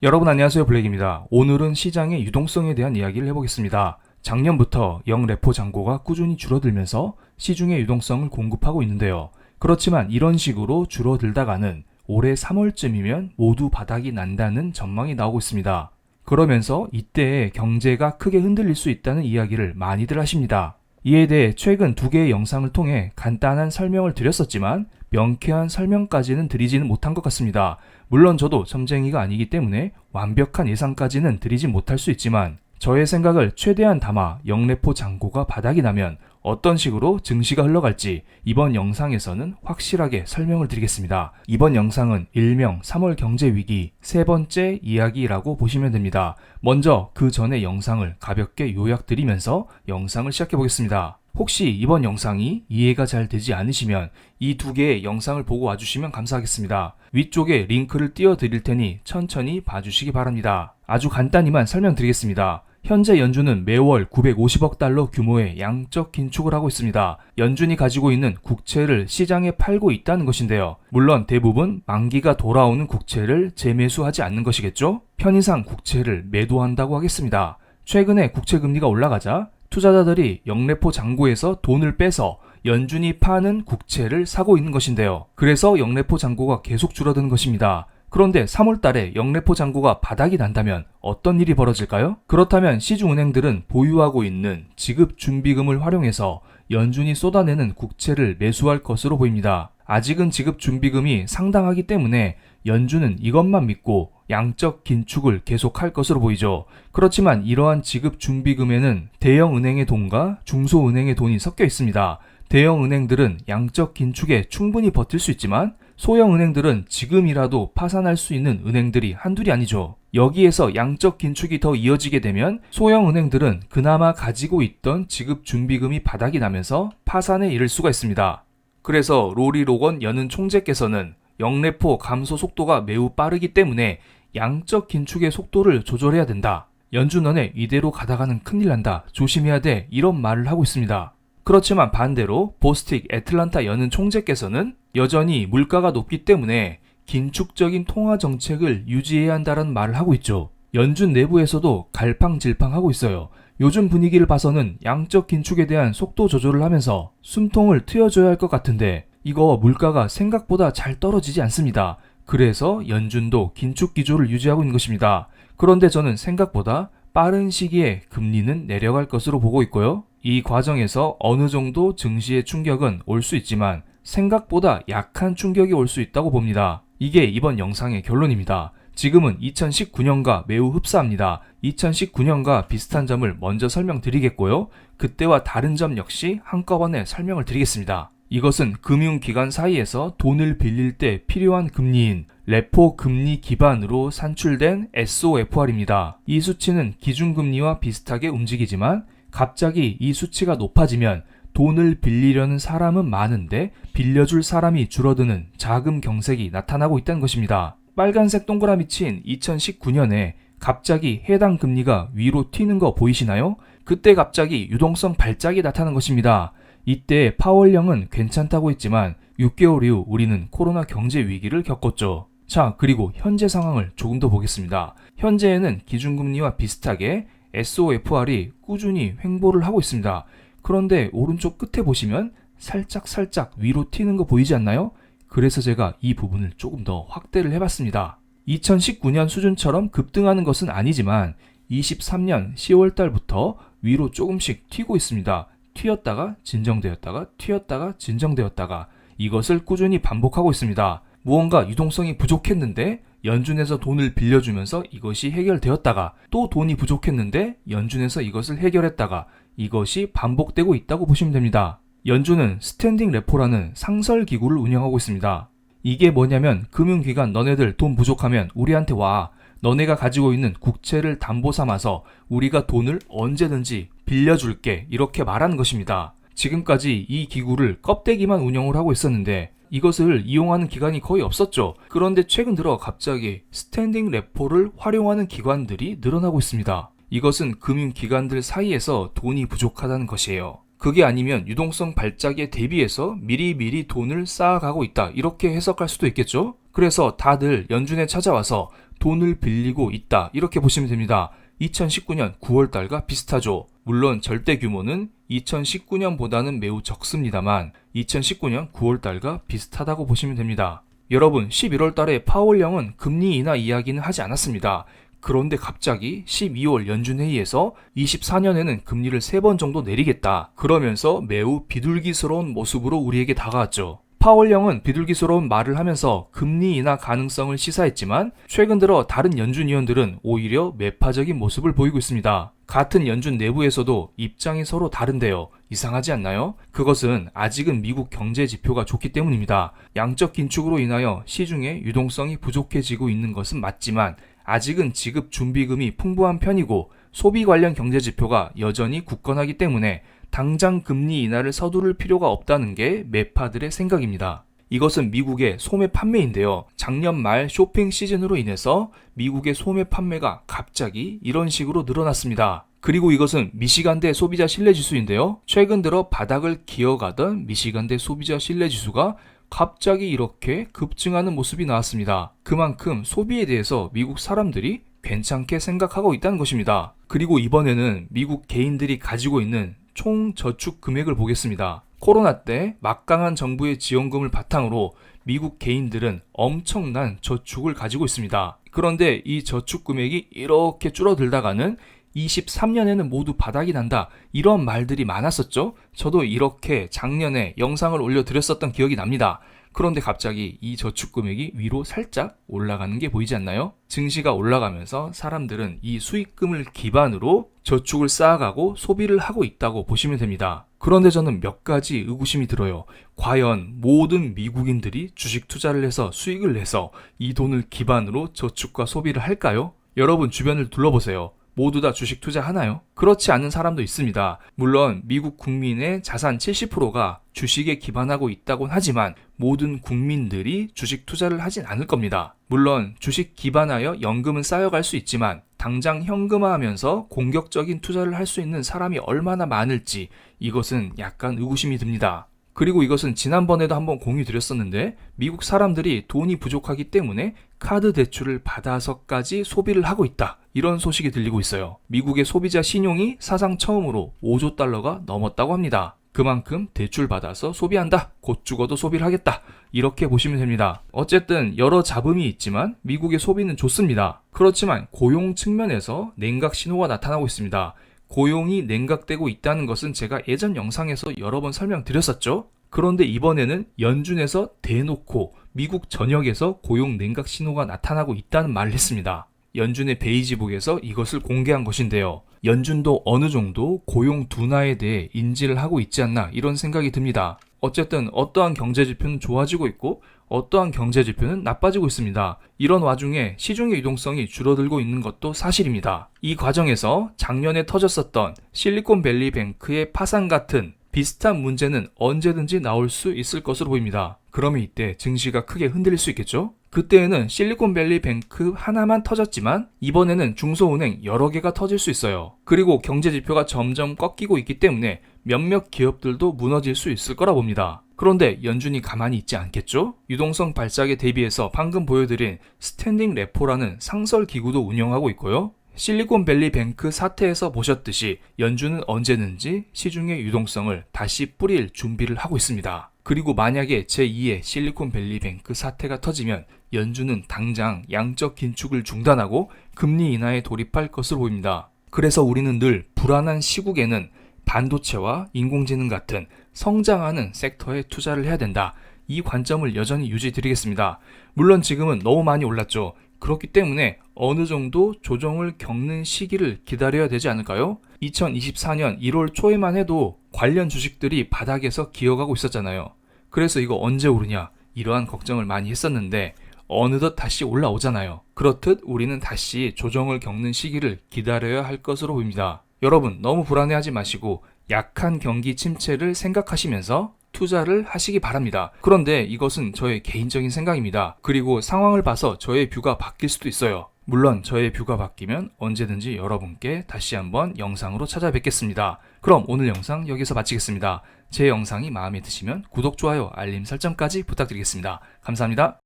여러분 안녕하세요, 블랙입니다. 오늘은 시장의 유동성에 대한 이야기를 해보겠습니다. 작년부터 영레포 잔고가 꾸준히 줄어들면서 시중의 유동성을 공급하고 있는데요. 그렇지만 이런 식으로 줄어들다가는 올해 3월쯤이면 모두 바닥이 난다는 전망이 나오고 있습니다. 그러면서 이때에 경제가 크게 흔들릴 수 있다는 이야기를 많이들 하십니다. 이에 대해 최근 2개의 영상을 통해 간단한 설명을 드렸었지만 명쾌한 설명까지는 드리지는 못한 것 같습니다. 물론 저도 점쟁이가 아니기 때문에 완벽한 예상까지는 드리지 못할 수 있지만 저의 생각을 최대한 담아 영레포 잔고가 바닥이 나면 어떤 식으로 증시가 흘러갈지 이번 영상에서는 확실하게 설명을 드리겠습니다. 이번 영상은 일명 3월 경제위기 세 번째 이야기라고 보시면 됩니다. 먼저 그 전의 영상을 가볍게 요약드리면서 영상을 시작해 보겠습니다. 혹시 이번 영상이 이해가 잘 되지 않으시면 이 2개의 영상을 보고 와주시면 감사하겠습니다. 위쪽에 링크를 띄워 드릴 테니 천천히 봐주시기 바랍니다. 아주 간단히만 설명드리겠습니다. 현재 연준은 매월 950억 달러 규모의 양적 긴축을 하고 있습니다. 연준이 가지고 있는 국채를 시장에 팔고 있다는 것인데요. 물론 대부분 만기가 돌아오는 국채를 재매수하지 않는 것이겠죠? 편의상 국채를 매도한다고 하겠습니다. 최근에 국채 금리가 올라가자 투자자들이 영레포 잔고에서 돈을 빼서 연준이 파는 국채를 사고 있는 것인데요. 그래서 영레포 잔고가 계속 줄어드는 것입니다. 그런데 3월 달에 영레포 잔고가 바닥이 난다면 어떤 일이 벌어질까요? 그렇다면 시중은행들은 보유하고 있는 지급준비금을 활용해서 연준이 쏟아내는 국채를 매수할 것으로 보입니다. 아직은 지급준비금이 상당하기 때문에 연준은 이것만 믿고 양적 긴축을 계속할 것으로 보이죠. 그렇지만 이러한 지급준비금에는 대형은행의 돈과 중소은행의 돈이 섞여 있습니다. 대형은행들은 양적 긴축에 충분히 버틸 수 있지만 소형은행들은 지금이라도 파산할 수 있는 은행들이 한둘이 아니죠. 여기에서 양적 긴축이 더 이어지게 되면 소형은행들은 그나마 가지고 있던 지급준비금이 바닥이 나면서 파산에 이를 수가 있습니다. 그래서 로리 로건 연은 총재께서는 영레포 감소 속도가 매우 빠르기 때문에 양적 긴축의 속도를 조절해야 된다. 연준원에 이대로 가다가는 큰일 난다. 조심해야 돼. 이런 말을 하고 있습니다. 그렇지만 반대로 보스틱 애틀란타 연은 총재께서는 여전히 물가가 높기 때문에 긴축적인 통화 정책을 유지해야 한다는 말을 하고 있죠. 연준 내부에서도 갈팡질팡하고 있어요. 요즘 분위기를 봐서는 양적 긴축에 대한 속도 조절을 하면서 숨통을 트여줘야 할 것 같은데 이거 물가가 생각보다 잘 떨어지지 않습니다. 그래서 연준도 긴축 기조를 유지하고 있는 것입니다. 그런데 저는 생각보다 빠른 시기에 금리는 내려갈 것으로 보고 있고요. 이 과정에서 어느 정도 증시의 충격은 올 수 있지만 생각보다 약한 충격이 올 수 있다고 봅니다. 이게 이번 영상의 결론입니다. 지금은 2019년과 매우 흡사합니다. 2019년과 비슷한 점을 먼저 설명드리겠고요. 그때와 다른 점 역시 한꺼번에 설명을 드리겠습니다. 이것은 금융기관 사이에서 돈을 빌릴 때 필요한 금리인 레포 금리 기반으로 산출된 SOFR입니다. 이 수치는 기준금리와 비슷하게 움직이지만 갑자기 이 수치가 높아지면 돈을 빌리려는 사람은 많은데 빌려줄 사람이 줄어드는 자금 경색이 나타나고 있다는 것입니다. 빨간색 동그라미 친 2019년에 갑자기 해당 금리가 위로 튀는 거 보이시나요? 그때 갑자기 유동성 발작이 나타난 것입니다. 이때 파월령은 괜찮다고 했지만 6개월 이후 우리는 코로나 경제 위기를 겪었죠. 자, 그리고 현재 상황을 조금 더 보겠습니다. 현재에는 기준금리와 비슷하게 SOFR이 꾸준히 횡보를 하고 있습니다. 그런데 오른쪽 끝에 보시면 살짝 위로 튀는 거 보이지 않나요? 그래서 제가 이 부분을 조금 더 확대를 해봤습니다. 2019년 수준처럼 급등하는 것은 아니지만 23년 10월 달부터 위로 조금씩 튀고 있습니다. 튀었다가 진정되었다가 튀었다가 진정되었다가 이것을 꾸준히 반복하고 있습니다. 무언가 유동성이 부족했는데 연준에서 돈을 빌려주면서 이것이 해결되었다가 또 돈이 부족했는데 연준에서 이것을 해결했다가 이것이 반복되고 있다고 보시면 됩니다. 연준은 스탠딩 레포라는 상설기구를 운영하고 있습니다. 이게 뭐냐면 금융기관 너네들 돈 부족하면 우리한테 와. 너네가 가지고 있는 국채를 담보 삼아서 우리가 돈을 언제든지 빌려줄게 이렇게 말하는 것입니다. 지금까지 이 기구를 껍데기만 운영을 하고 있었는데 이것을 이용하는 기관이 거의 없었죠. 그런데 최근 들어 갑자기 스탠딩 레포를 활용하는 기관들이 늘어나고 있습니다. 이것은 금융기관들 사이에서 돈이 부족하다는 것이에요. 그게 아니면 유동성 발작에 대비해서 미리미리 돈을 쌓아가고 있다 이렇게 해석할 수도 있겠죠. 그래서 다들 연준에 찾아와서 돈을 빌리고 있다 이렇게 보시면 됩니다. 2019년 9월달과 비슷하죠. 물론 절대 규모는 2019년보다는 매우 적습니다만 2019년 9월달과 비슷하다고 보시면 됩니다. 여러분 11월달에 파월 영은 금리 인하 이야기는 하지 않았습니다. 그런데 갑자기 12월 연준회의에서 24년에는 금리를 3번 정도 내리겠다. 그러면서 매우 비둘기스러운 모습으로 우리에게 다가왔죠. 파월 영은 비둘기스러운 말을 하면서 금리 인하 가능성을 시사했지만 최근 들어 다른 연준 위원들은 오히려 매파적인 모습을 보이고 있습니다. 같은 연준 내부에서도 입장이 서로 다른데요. 이상하지 않나요? 그것은 아직은 미국 경제 지표가 좋기 때문입니다. 양적 긴축으로 인하여 시중에 유동성이 부족해지고 있는 것은 맞지만 아직은 지급 준비금이 풍부한 편이고 소비 관련 경제 지표가 여전히 굳건하기 때문에 당장 금리 인하를 서두를 필요가 없다는 게 매파들의 생각입니다. 이것은 미국의 소매 판매인데요. 작년 말 쇼핑 시즌으로 인해서 미국의 소매 판매가 갑자기 이런 식으로 늘어났습니다. 그리고 이것은 미시간대 소비자 신뢰지수인데요. 최근 들어 바닥을 기어가던 미시간대 소비자 신뢰지수가 갑자기 이렇게 급증하는 모습이 나왔습니다. 그만큼 소비에 대해서 미국 사람들이 괜찮게 생각하고 있다는 것입니다. 그리고 이번에는 미국 개인들이 가지고 있는 총 저축 금액을 보겠습니다. 코로나 때 막강한 정부의 지원금을 바탕으로 미국 개인들은 엄청난 저축을 가지고 있습니다. 그런데 이 저축 금액이 이렇게 줄어들다가는 23년에는 모두 바닥이 난다 이런 말들이 많았었죠. 저도 이렇게 작년에 영상을 올려드렸었던 기억이 납니다. 그런데 갑자기 이 저축 금액이 위로 살짝 올라가는 게 보이지 않나요? 증시가 올라가면서 사람들은 이 수익금을 기반으로 저축을 쌓아가고 소비를 하고 있다고 보시면 됩니다. 그런데 저는 몇 가지 의구심이 들어요. 과연 모든 미국인들이 주식 투자를 해서 수익을 내서 이 돈을 기반으로 저축과 소비를 할까요? 여러분 주변을 둘러보세요. 모두 다 주식 투자하나요? 그렇지 않은 사람도 있습니다. 물론 미국 국민의 자산 70%가 주식에 기반하고 있다곤 하지만 모든 국민들이 주식 투자를 하진 않을 겁니다. 물론 주식 기반하여 연금은 쌓여갈 수 있지만 당장 현금화하면서 공격적인 투자를 할 수 있는 사람이 얼마나 많을지 이것은 약간 의구심이 듭니다. 그리고 이것은 지난번에도 한번 공유 드렸었는데 미국 사람들이 돈이 부족하기 때문에 카드 대출을 받아서까지 소비를 하고 있다. 이런 소식이 들리고 있어요. 미국의 소비자 신용이 사상 처음으로 5조 달러가 넘었다고 합니다. 그만큼 대출 받아서 소비한다. 곧 죽어도 소비를 하겠다. 이렇게 보시면 됩니다. 어쨌든 여러 잡음이 있지만 미국의 소비는 좋습니다. 그렇지만 고용 측면에서 냉각 신호가 나타나고 있습니다. 고용이 냉각되고 있다는 것은 제가 예전 영상에서 여러 번 설명드렸었죠. 그런데 이번에는 연준에서 대놓고 미국 전역에서 고용 냉각 신호가 나타나고 있다는 말을 했습니다. 연준의 베이지북에서 이것을 공개한 것인데요. 연준도 어느 정도 고용 둔화에 대해 인지를 하고 있지 않나 이런 생각이 듭니다. 어쨌든 어떠한 경제지표는 좋아지고 있고 어떠한 경제지표는 나빠지고 있습니다. 이런 와중에 시중의 유동성이 줄어들고 있는 것도 사실입니다. 이 과정에서 작년에 터졌었던 실리콘밸리 뱅크의 파산 같은 비슷한 문제는 언제든지 나올 수 있을 것으로 보입니다. 그러면 이때 증시가 크게 흔들릴 수 있겠죠? 그때에는 실리콘밸리 뱅크 하나만 터졌지만 이번에는 중소은행 여러 개가 터질 수 있어요. 그리고 경제지표가 점점 꺾이고 있기 때문에 몇몇 기업들도 무너질 수 있을 거라 봅니다. 그런데 연준이 가만히 있지 않겠죠? 유동성 발작에 대비해서 방금 보여드린 스탠딩 레포라는 상설 기구도 운영하고 있고요. 실리콘밸리 뱅크 사태에서 보셨듯이 연준은 언제든지 시중의 유동성을 다시 뿌릴 준비를 하고 있습니다. 그리고 만약에 제2의 실리콘밸리 뱅크 사태가 터지면 연준은 당장 양적 긴축을 중단하고 금리 인하에 돌입할 것으로 보입니다. 그래서 우리는 늘 불안한 시국에는 반도체와 인공지능 같은 성장하는 섹터에 투자를 해야 된다. 이 관점을 여전히 유지드리겠습니다. 물론 지금은 너무 많이 올랐죠. 그렇기 때문에 어느 정도 조정을 겪는 시기를 기다려야 되지 않을까요? 2024년 1월 초에만 해도 관련 주식들이 바닥에서 기어가고 있었잖아요. 그래서 이거 언제 오르냐 이러한 걱정을 많이 했었는데 어느덧 다시 올라오잖아요. 그렇듯 우리는 다시 조정을 겪는 시기를 기다려야 할 것으로 보입니다. 여러분 너무 불안해하지 마시고 약한 경기 침체를 생각하시면서 투자를 하시기 바랍니다. 그런데 이것은 저의 개인적인 생각입니다. 그리고 상황을 봐서 저의 뷰가 바뀔 수도 있어요. 물론 저의 뷰가 바뀌면 언제든지 여러분께 다시 한번 영상으로 찾아뵙겠습니다. 그럼 오늘 영상 여기서 마치겠습니다. 제 영상이 마음에 드시면 구독, 좋아요, 알림 설정까지 부탁드리겠습니다. 감사합니다.